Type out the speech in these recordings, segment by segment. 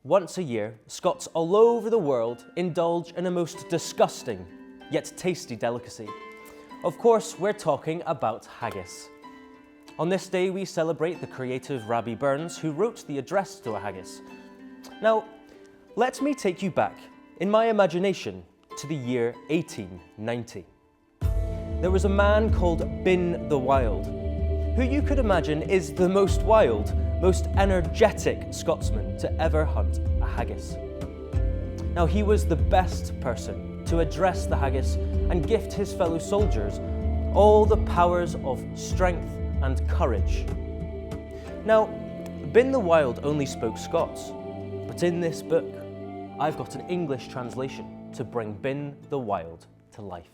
Once a year, Scots all over the world indulge in a most disgusting, yet tasty delicacy. Of course, we're talking about haggis. On this day, we celebrate the creative Rabbie Burns, who wrote the address to a haggis. Now, let me take you back, in my imagination, to the year 1890. There was a man called Bin the Wild, who you could imagine is the most wild, most energetic Scotsman to ever hunt a haggis. Now, he was the best person to address the haggis and gift his fellow soldiers all the powers of strength and courage. Now, Bin the Wild only spoke Scots, but in this book, I've got an English translation to bring Bin the Wild to life.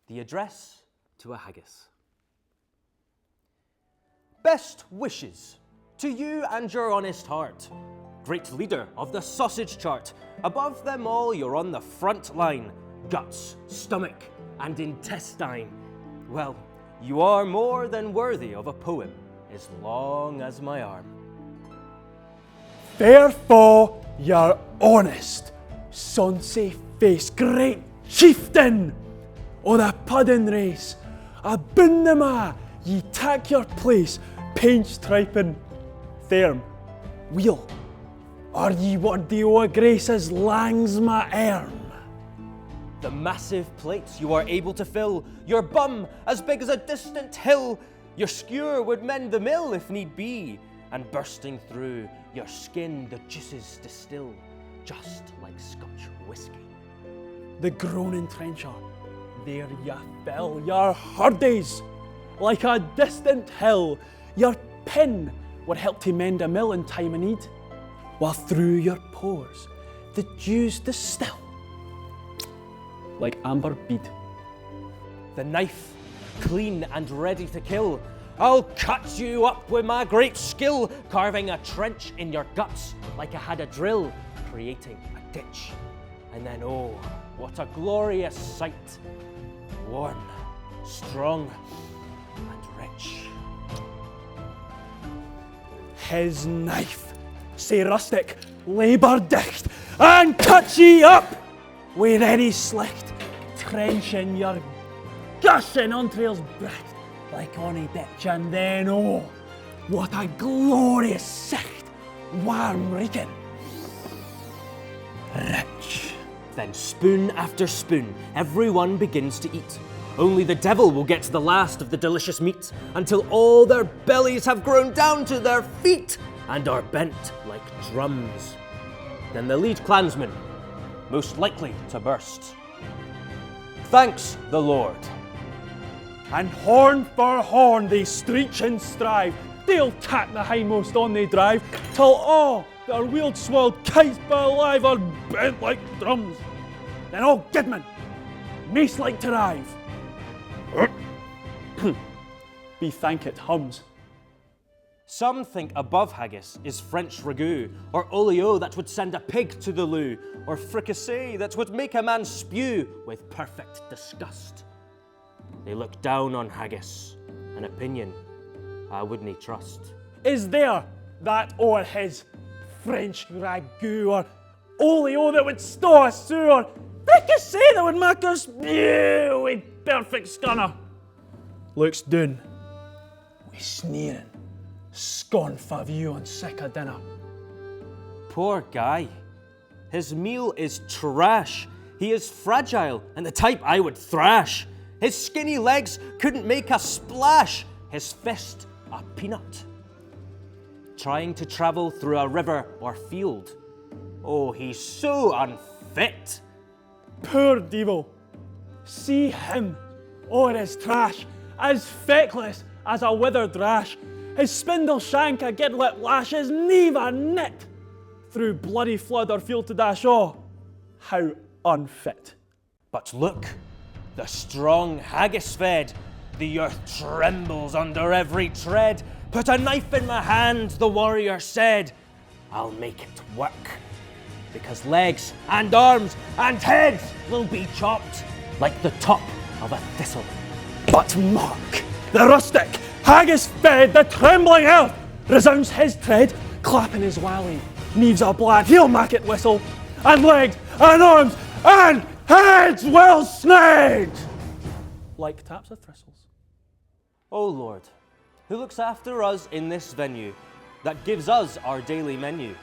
The address to a haggis. Best wishes to you and your honest heart. Great leader of the sausage chart. Above them all, you're on the front line. Guts, stomach, and intestine. Well, you are more than worthy of a poem as long as my arm. Therefore, you're honest, sonsy face, great chieftain o' the pudding race. Aboon the ma, ye tak your place, painch triping, firm, wheel. Are ye worthy o' a grace as lang's ma arm? The massive plates you are able to fill, your bum as big as a distant hill, your skewer would mend the mill if need be, and bursting through your skin the juices distill, just like Scotch whiskey. The groaning trencher, there ya fell, your hurdies, like a distant hill, your pin would help to mend a mill in time of need, while through your pores the dews distill, like amber bead. The knife, clean and ready to kill, I'll cut you up with my great skill, carving a trench in your guts like I had a drill, creating a ditch. And then, oh, what a glorious sight, warm, strong, and rich. His knife, say rustic, labour dicht, and cut ye up with ready slicht, trenching your gushing entrails bricht, like ony ditch, and then oh, what a glorious sight, warm reeking, rich. Then spoon after spoon, everyone begins to eat. Only the devil will get the last of the delicious meat, until all their bellies have grown down to their feet and are bent like drums. Then the lead clansman, most likely to burst, thanks the Lord. And horn for horn they streach and strive, they'll tack the hindmost on they drive, till all their wheeled swelled kites by alive are bent like drums. Then all Gidman, mace like to rive. Be thank it hums. Some think above haggis is French ragout, or olio that would send a pig to the loo, or fricassee that would make a man spew with perfect disgust. They look down on haggis, an opinion I wouldn't trust. Is there that o'er his French ragout, or olio that would stow a sewer, fricassee that would make us spew with perfect scunner? Looks down, with sneering, scornful view on sick of dinner. Poor guy. His meal is trash. He is fragile and the type I would thrash. His skinny legs couldn't make a splash. His fist a peanut. Trying to travel through a river or field. Oh, he's so unfit. Poor devil. See him, o'er his trash, as feckless as a withered rash. His spindle shank a gidlet lash, his knee a knit. Through bloody flood or field to dash, oh, how unfit. But look, the strong haggis fed. The earth trembles under every tread. Put a knife in my hand, the warrior said. I'll make it work. Because legs and arms and heads will be chopped like the top of a thistle. But mark, the rustic, haggis fed, the trembling earth, resounds his tread, clapping his wally, neaves a black heel market whistle, and legs, and arms, and heads well snagged! Like taps of thistles. O Lord, who looks after us in this venue, that gives us our daily menu.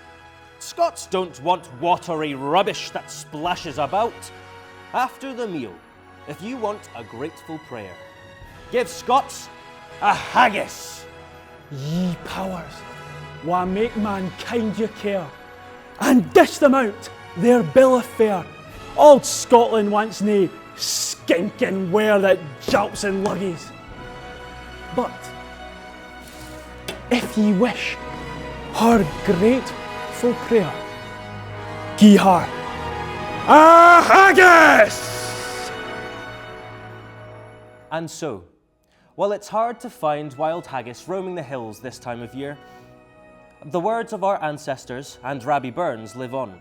Scots don't want watery rubbish that splashes about. After the meal, if you want a grateful prayer, give Scots a haggis. Ye powers, wha make mankind your care, and dish them out their bill of fare. Old Scotland wants nae skinking ware that jumps in luggies. But if ye wish her grateful prayer, gie her a haggis! And so, while it's hard to find wild haggis roaming the hills this time of year, the words of our ancestors and Rabbi Burns live on.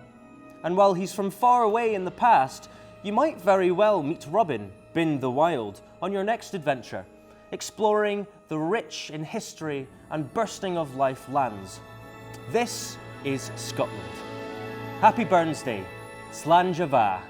And while he's from far away in the past, you might very well meet Robin, bin the Wild, on your next adventure, exploring the rich in history and bursting of life lands. This is Scotland. Happy Burns Day. Slán Java.